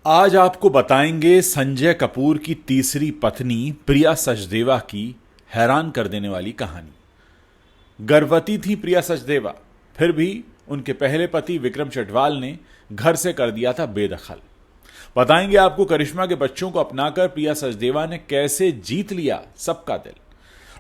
आज आपको बताएंगे संजय कपूर की तीसरी पत्नी प्रिया सचदेवा की हैरान कर देने वाली कहानी। गर्भवती थी प्रिया सचदेवा, फिर भी उनके पहले पति विक्रम चटवाल ने घर से कर दिया था बेदखल। बताएंगे आपको करिश्मा के बच्चों को अपनाकर प्रिया सचदेवा ने कैसे जीत लिया सबका दिल।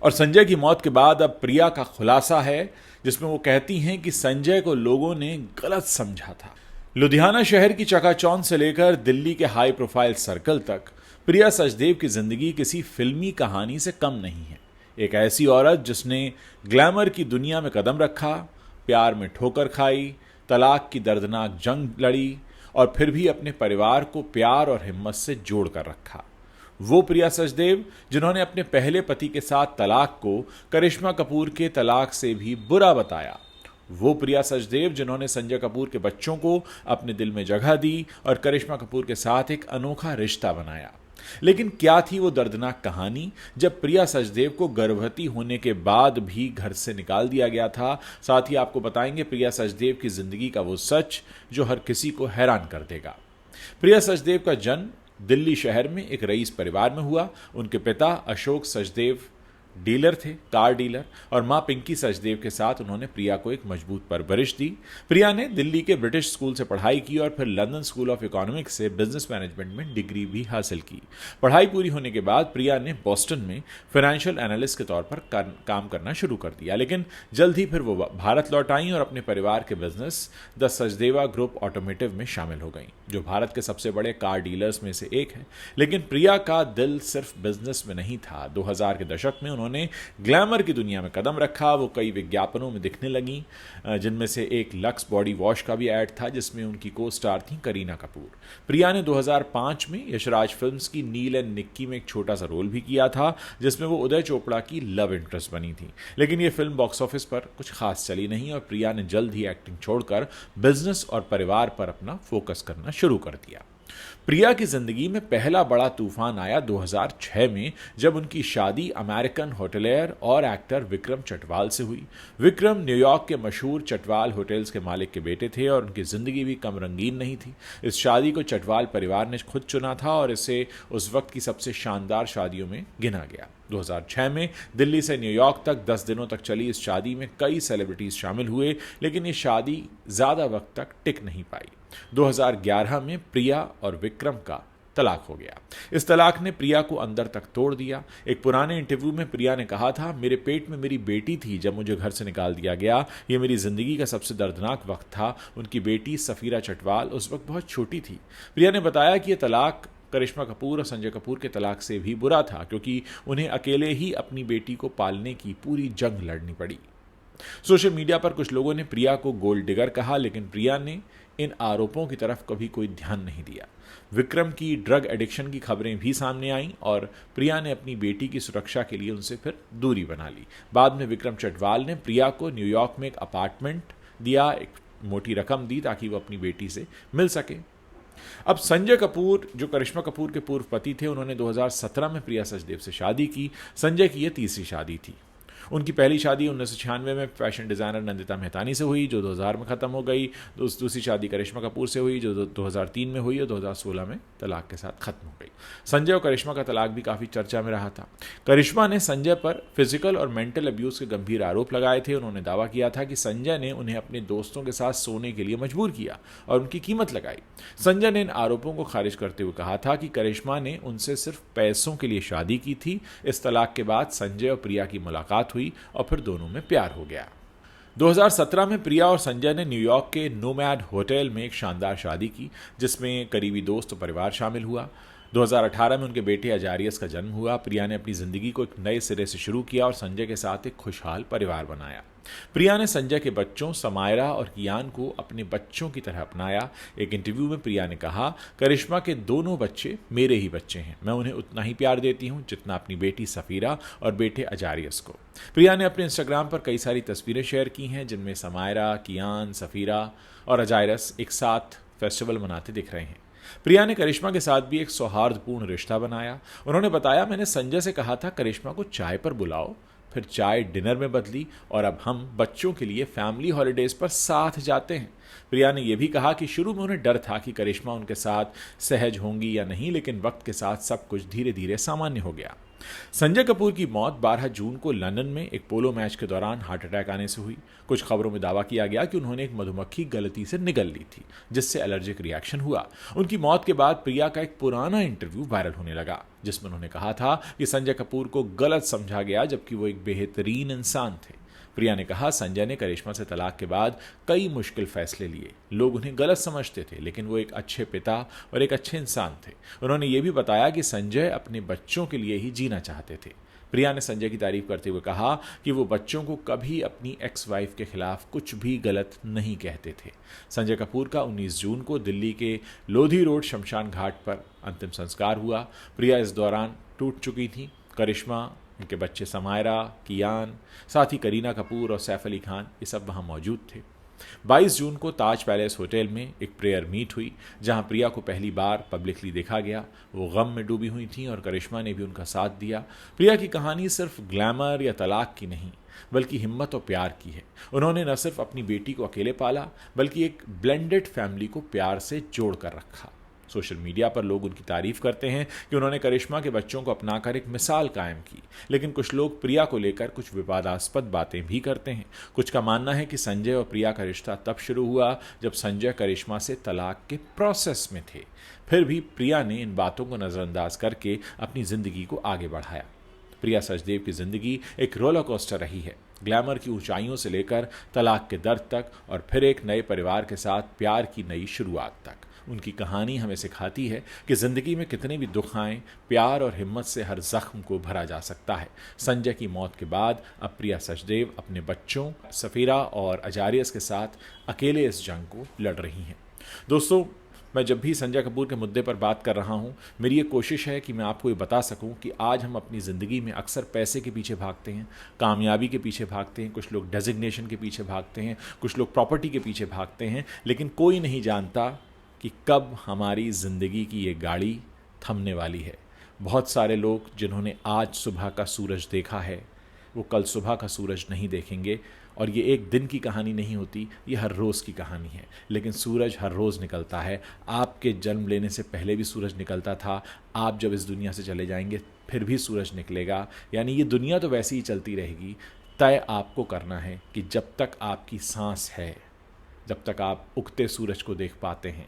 और संजय की मौत के बाद अब प्रिया का खुलासा है, जिसमें वो कहती हैं कि संजय को लोगों ने गलत समझा था। लुधियाना शहर की चकाचौंध से लेकर दिल्ली के हाई प्रोफाइल सर्कल तक प्रिया सचदेव की जिंदगी किसी फिल्मी कहानी से कम नहीं है। एक ऐसी औरत जिसने ग्लैमर की दुनिया में कदम रखा, प्यार में ठोकर खाई, तलाक की दर्दनाक जंग लड़ी और फिर भी अपने परिवार को प्यार और हिम्मत से जोड़ कर रखा। वो प्रिया सचदेव जिन्होंने अपने पहले पति के साथ तलाक को करिश्मा कपूर के तलाक से भी बुरा बताया। वो प्रिया सचदेव जिन्होंने संजय कपूर के बच्चों को अपने दिल में जगह दी और करिश्मा कपूर के साथ एक अनोखा रिश्ता बनाया। लेकिन क्या थी वो दर्दनाक कहानी जब प्रिया सचदेव को गर्भवती होने के बाद भी घर से निकाल दिया गया था। साथ ही आपको बताएंगे प्रिया सचदेव की जिंदगी का वो सच जो हर किसी को हैरान कर देगा। प्रिया सचदेव का जन्म दिल्ली शहर में एक रईस परिवार में हुआ। उनके पिता अशोक सचदेव डीलर थे, कार डीलर, और मां पिंकी सचदेव के साथ उन्होंने प्रिया को एक मजबूत परवरिश दी। प्रिया ने दिल्ली के ब्रिटिश स्कूल से पढ़ाई की और फिर लंदन स्कूल ऑफ इकोनॉमिक्स से बिजनेस मैनेजमेंट में डिग्री भी हासिल की। पढ़ाई पूरी होने के बाद प्रिया ने बोस्टन में फाइनेंशियल एनालिस्ट के तौर पर काम करना शुरू कर दिया। लेकिन जल्द ही फिर वो भारत लौट आई और अपने परिवार के business the Sachdeva group automotive में शामिल हो गई, जो भारत के सबसे बड़े कार डीलर्स में से एक है। लेकिन प्रिया का दिल सिर्फ बिजनेस में नहीं था। 2000 के दशक में उन्होंने ग्लैमर की दुनिया में कदम रखा। वो कई विज्ञापनों में दिखने लगी, जिनमें से एक लक्स बॉडी वॉश का भी ऐड था जिसमें उनकी को स्टार थी करीना कपूर। प्रिया ने 2005 में यशराज फिल्म्स की नील एंड निक्की में एक छोटा सा रोल भी किया था, जिसमें वो उदय चोपड़ा की लव इंटरेस्ट बनी थी। लेकिन ये फिल्म बॉक्स ऑफिस पर कुछ खास चली नहीं और प्रिया ने जल्द ही एक्टिंग छोड़कर बिजनेस और परिवार पर अपना फोकस करना शुरू कर दिया। प्रिया की जिंदगी में पहला बड़ा तूफान आया 2006 में, जब उनकी शादी अमेरिकन होटलियर और एक्टर विक्रम चटवाल से हुई। विक्रम न्यूयॉर्क के मशहूर चटवाल होटल्स के मालिक के बेटे थे और उनकी जिंदगी भी कम रंगीन नहीं थी। इस शादी को चटवाल परिवार ने खुद चुना था और इसे उस वक्त की सबसे शानदार शादियों में गिना गया। 2006 में दिल्ली से न्यूयॉर्क तक 10 दिनों तक चली इस शादी में कई सेलिब्रिटीज शामिल हुए, लेकिन ये शादी ज्यादा वक्त तक टिक नहीं पाई। 2011 में प्रिया और विक्रम का तलाक हो गया। इस तलाक ने प्रिया को अंदर तक तोड़ दिया। एक पुराने इंटरव्यू में प्रिया ने कहा था, मेरे पेट में मेरी बेटी थी जब मुझे घर से निकाल दिया गया। ये मेरी जिंदगी का सबसे दर्दनाक वक्त था। उनकी बेटी सफीरा चटवाल उस वक्त बहुत छोटी थी। प्रिया ने बताया कि यह तलाक करिश्मा कपूर और संजय कपूर के तलाक से भी बुरा था, क्योंकि उन्हें अकेले ही अपनी बेटी को पालने की पूरी जंग लड़नी पड़ी। सोशल मीडिया पर कुछ लोगों ने प्रिया को गोल्ड डिगर कहा, लेकिन प्रिया ने इन आरोपों की तरफ कभी कोई ध्यान नहीं दिया। विक्रम की ड्रग एडिक्शन की खबरें भी सामने आईं और प्रिया ने अपनी बेटी की सुरक्षा के लिए उनसे फिर दूरी बना ली। बाद में विक्रम चटवाल ने प्रिया को न्यूयॉर्क में एक अपार्टमेंट दिया, एक मोटी रकम दी ताकि वो अपनी बेटी से मिल सके। अब संजय कपूर जो करिश्मा कपूर के पूर्व पति थे, उन्होंने 2017 में प्रिया सचदेव से शादी की। संजय की यह तीसरी शादी थी। उनकी पहली शादी 1996 में फैशन डिजाइनर नंदिता मेहतानी से हुई, जो 2000 में खत्म हो गई। दूसरी शादी करिश्मा कपूर से हुई, जो 2003 में हुई और 2016 में तलाक के साथ खत्म हो गई। संजय और करिश्मा का तलाक भी काफी चर्चा में रहा था। करिश्मा ने संजय पर फिजिकल और मेंटल अब्यूज के गंभीर आरोप लगाए थे। उन्होंने दावा किया था कि संजय ने उन्हें अपने दोस्तों के साथ सोने के लिए मजबूर किया और उनकी कीमत लगाई। संजय ने इन आरोपों को खारिज करते हुए कहा था कि करिश्मा ने उनसे सिर्फ पैसों के लिए शादी की थी। इस तलाक के बाद संजय और प्रिया की मुलाकात हुई और फिर दोनों में प्यार हो गया। 2017 में प्रिया और संजय ने न्यूयॉर्क के नोमैड होटल में एक शानदार शादी की, जिसमें करीबी दोस्त और परिवार शामिल हुआ। 2018 में उनके बेटे अजारियस का जन्म हुआ। प्रिया ने अपनी जिंदगी को एक नए सिरे से शुरू किया और संजय के साथ एक खुशहाल परिवार बनाया। प्रिया ने संजय के बच्चों समायरा और कियान को अपने बच्चों की तरह अपनाया। एक इंटरव्यू में प्रिया ने कहा, करिश्मा के दोनों बच्चे मेरे ही बच्चे हैं। मैं उन्हें उतना ही प्यार देती हूं जितना अपनी बेटी सफीरा और बेटे अजारियस को। प्रिया ने अपने इंस्टाग्राम पर कई सारी तस्वीरें शेयर की हैं, जिनमें समायरा, कियान, सफीरा और अजारियस एक साथ फेस्टिवल मनाते दिख रहे हैं। प्रिया ने करिश्मा के साथ भी एक सौहार्दपूर्ण रिश्ता बनाया। उन्होंने बताया, मैंने संजय से कहा था करिश्मा को चाय पर बुलाओ, फिर चाय डिनर में बदली और अब हम बच्चों के लिए फैमिली हॉलीडेज पर साथ जाते हैं। प्रिया ने यह भी कहा कि शुरू में उन्हें डर था कि करिश्मा उनके साथ सहज होंगी या नहीं, लेकिन वक्त के साथ सब कुछ धीरे धीरे सामान्य हो गया। संजय कपूर की मौत 12 जून को लंदन में एक पोलो मैच के दौरान हार्ट अटैक आने से हुई। कुछ खबरों में दावा किया गया कि उन्होंने एक मधुमक्खी गलती से निगल ली थी, जिससे एलर्जिक रिएक्शन हुआ। उनकी मौत के बाद प्रिया का एक पुराना इंटरव्यू वायरल होने लगा, जिसमें उन्होंने कहा था कि संजय कपूर को गलत समझा गया, जबकि वो एक बेहतरीन इंसान थे। प्रिया ने कहा, संजय ने करिश्मा से तलाक के बाद कई मुश्किल फैसले लिए। लोग उन्हें गलत समझते थे, लेकिन वो एक अच्छे पिता और एक अच्छे इंसान थे। उन्होंने ये भी बताया कि संजय अपने बच्चों के लिए ही जीना चाहते थे। प्रिया ने संजय की तारीफ करते हुए कहा कि वो बच्चों को कभी अपनी एक्स वाइफ के खिलाफ कुछ भी गलत नहीं कहते थे। संजय कपूर का 19 जून को दिल्ली के लोधी रोड शमशान घाट पर अंतिम संस्कार हुआ। प्रिया इस दौरान टूट चुकी थी। करिश्मा, उनके बच्चे समायरा, कियान, साथ ही करीना कपूर और सैफ अली खान, ये सब वहाँ मौजूद थे। 22 जून को ताज पैलेस होटल में एक प्रेयर मीट हुई, जहां प्रिया को पहली बार पब्लिकली देखा गया। वो गम में डूबी हुई थी और करिश्मा ने भी उनका साथ दिया। प्रिया की कहानी सिर्फ ग्लैमर या तलाक की नहीं, बल्कि हिम्मत और प्यार की है। उन्होंने न सिर्फ अपनी बेटी को अकेले पाला, बल्कि एक ब्लेंडेड फैमिली को प्यार से जोड़ कर रखा। सोशल मीडिया पर लोग उनकी तारीफ करते हैं कि उन्होंने करिश्मा के बच्चों को अपनाकर एक मिसाल कायम की, लेकिन कुछ लोग प्रिया को लेकर कुछ विवादास्पद बातें भी करते हैं। कुछ का मानना है कि संजय और प्रिया का रिश्ता तब शुरू हुआ जब संजय करिश्मा से तलाक के प्रोसेस में थे। फिर भी प्रिया ने इन बातों को नज़रअंदाज करके अपनी जिंदगी को आगे बढ़ाया। प्रिया सचदेव की जिंदगी एक रोलर कोस्टर रही है, ग्लैमर की ऊंचाइयों से लेकर तलाक के दर्द तक, और फिर एक नए परिवार के साथ प्यार की नई शुरुआत तक। उनकी कहानी हमें सिखाती है कि ज़िंदगी में कितने भी दुख आएं, प्यार और हिम्मत से हर जख्म को भरा जा सकता है। संजय की मौत के बाद अब प्रिया सचदेव अपने बच्चों सफ़ीरा और अजारियस के साथ अकेले इस जंग को लड़ रही हैं। दोस्तों, मैं जब भी संजय कपूर के मुद्दे पर बात कर रहा हूं, मेरी ये कोशिश है कि मैं आपको ये बता सकूं कि आज हम अपनी ज़िंदगी में अक्सर पैसे के पीछे भागते हैं, कामयाबी के पीछे भागते हैं, कुछ लोग डेजिग्नेशन के पीछे भागते हैं, कुछ लोग प्रॉपर्टी के पीछे भागते हैं, लेकिन कोई नहीं जानता कि कब हमारी ज़िंदगी की ये गाड़ी थमने वाली है। बहुत सारे लोग जिन्होंने आज सुबह का सूरज देखा है, वो कल सुबह का सूरज नहीं देखेंगे। और ये एक दिन की कहानी नहीं होती, ये हर रोज़ की कहानी है। लेकिन सूरज हर रोज़ निकलता है। आपके जन्म लेने से पहले भी सूरज निकलता था, आप जब इस दुनिया से चले जाएंगे फिर भी सूरज निकलेगा। यानी ये दुनिया तो वैसे ही चलती रहेगी। तय आपको करना है कि जब तक आपकी सांस है, जब तक आप उगते सूरज को देख पाते हैं,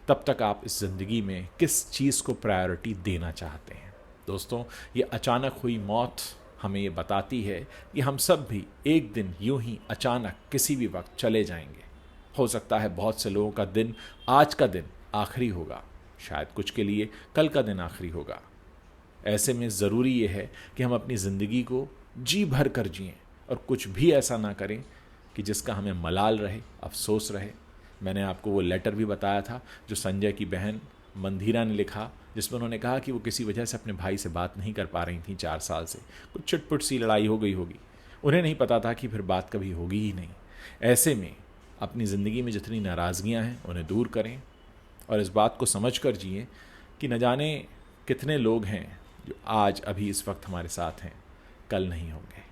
तब तक आप इस ज़िंदगी में किस चीज़ को प्रायोरिटी देना चाहते हैं। दोस्तों, ये अचानक हुई मौत हमें ये बताती है कि हम सब भी एक दिन यूं ही अचानक किसी भी वक्त चले जाएंगे। हो सकता है बहुत से लोगों का दिन, आज का दिन आखिरी होगा, शायद कुछ के लिए कल का दिन आखिरी होगा। ऐसे में ज़रूरी ये है कि हम अपनी ज़िंदगी को जी भर कर जिएं और कुछ भी ऐसा ना करें कि जिसका हमें मलाल रहे, अफसोस रहे। मैंने आपको वो लेटर भी बताया था जो संजय की बहन मंदिरा ने लिखा, जिसमें उन्होंने कहा कि वो किसी वजह से अपने भाई से बात नहीं कर पा रही थी 4 साल से। कुछ चुटपुट सी लड़ाई हो गई होगी, उन्हें नहीं पता था कि फिर बात कभी होगी ही नहीं। ऐसे में अपनी ज़िंदगी में जितनी नाराज़गियाँ हैं उन्हें दूर करें और इस बात को समझ कर जिएँ कि न जाने कितने लोग हैं जो आज अभी इस वक्त हमारे साथ हैं, कल नहीं होंगे।